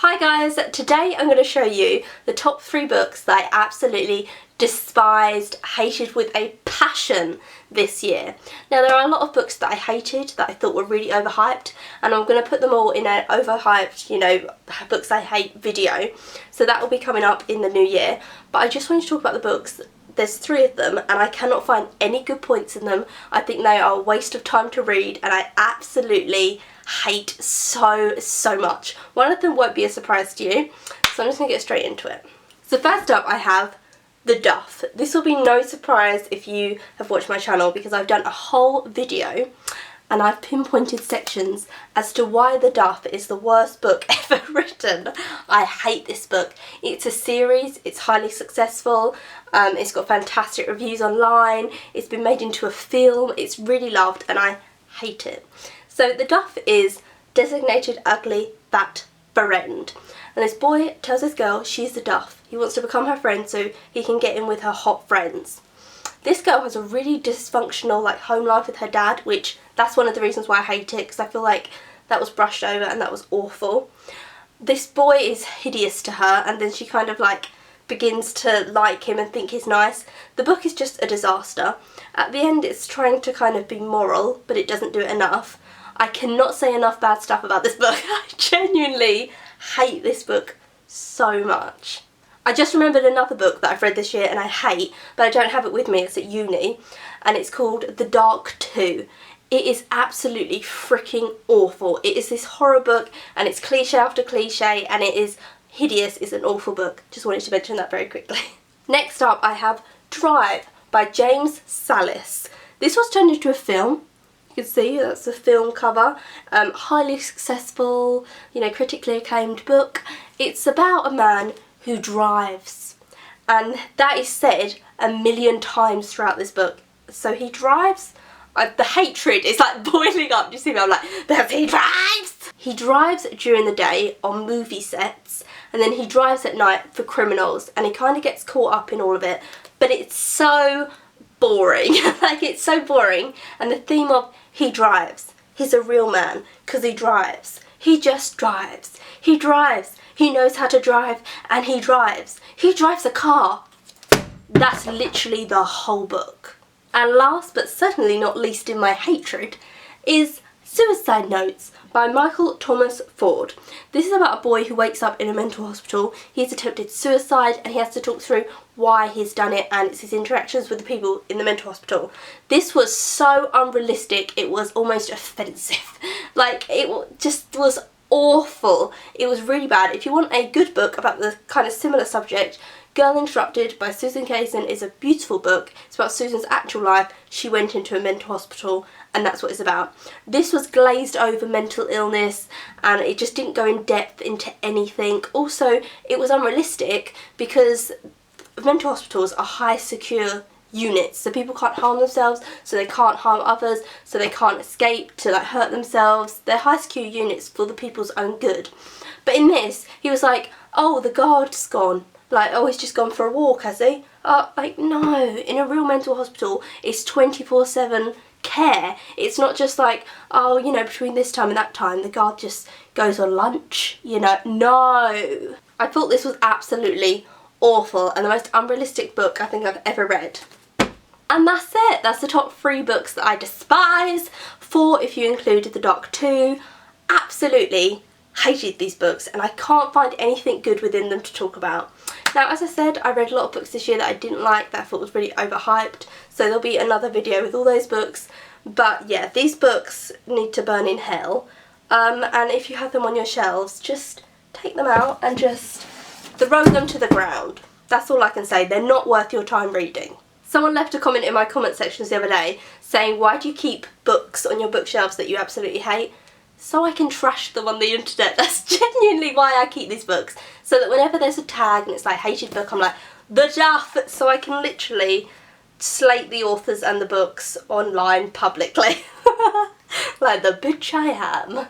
Hi guys, today I'm going to show you the top 3 books that I absolutely despised, hated with a passion this year. Now there are a lot of books that I hated, that I thought were really overhyped, and I'm going to put them all in an overhyped, books I hate video. So that will be coming up in the new year. But I just wanted to talk about the books. There's 3 of them and I cannot find any good points in them. I think they are a waste of time to read and I absolutely hate so much. One of them won't be a surprise to you, so I'm just going to get straight into it. So first up I have the Daath. This will be no surprise if you have watched my channel because I've done a whole video and I've pinpointed sections as to why the Daath is the worst book ever written. I hate this book. It's a series, it's highly successful, it's got fantastic reviews online, it's been made into a film, it's really loved and I hate it. So the Daath is designated ugly fat friend. And this boy tells this girl she's the Daath. He wants to become her friend so he can get in with her hot friends. This girl has a really dysfunctional home life with her dad, which that's one of the reasons why I hate it, because I feel like that was brushed over and that was awful. This boy is hideous to her and then she kind of begins to like him and think he's nice. The book is just a disaster. At the end it's trying to kind of be moral, but it doesn't do it enough. I cannot say enough bad stuff about this book. I genuinely hate this book so much. I just remembered another book that I've read this year and I hate, but I don't have it with me, it's at uni, and it's called The Dark 2. It is absolutely freaking awful. It is this horror book and it's cliche after cliche and it is hideous. It's an awful book. Just wanted to mention that very quickly. Next up I have Drive by James Sallis. This was turned into a film. You can see that's the film cover. Highly successful, critically acclaimed book. It's about a man who drives, and that is said a million times throughout this book. So he drives. The hatred is boiling up. Do you see me? I'm like, he drives! He drives during the day on movie sets and then he drives at night for criminals and he kind of gets caught up in all of it, but it's so boring. It's so boring. And the theme of he drives. He's a real man because he drives. He just drives. He drives. He knows how to drive and he drives. He drives a car. That's literally the whole book. And last but certainly not least in my hatred is Suicide Notes by Michael Thomas Ford. This is about a boy who wakes up in a mental hospital. He's attempted suicide and he has to talk through why he's done it, and it's his interactions with the people in the mental hospital. This was so unrealistic, it was almost offensive. It just was awful. It was really bad. If you want a good book about the kind of similar subject, Girl Interrupted by Susan Kaysen is a beautiful book. It's about Susan's actual life. She went into a mental hospital and that's what it's about. This was glazed over mental illness and it just didn't go in depth into anything. Also, it was unrealistic because mental hospitals are high secure units, so people can't harm themselves, so they can't harm others, so they can't escape to hurt themselves. They're high secure units for the people's own good. But in this, he was like, oh, the guard's gone. Oh, he's just gone for a walk, has he? No. In a real mental hospital, it's 24/7 care. It's not just between this time and that time, the guard just goes on lunch, No. I thought this was absolutely awful and the most unrealistic book I think I've ever read. And that's it. That's the top 3 books that I despise. 4 if you included The Dark 2. Absolutely hated these books and I can't find anything good within them to talk about. Now, as I said, I read a lot of books this year that I didn't like, that I thought was really overhyped, so there'll be another video with all those books. But yeah, these books need to burn in hell. And if you have them on your shelves, just take them out and just throw them to the ground. That's all I can say. They're not worth your time reading. Someone left a comment in my comment sections the other day saying, why do you keep books on your bookshelves that you absolutely hate? So I can trash them on the internet. That's genuinely why I keep these books. So that whenever there's a tag and it's hated book, I'm like, the Daath! So I can literally slate the authors and the books online publicly. Like the bitch I am.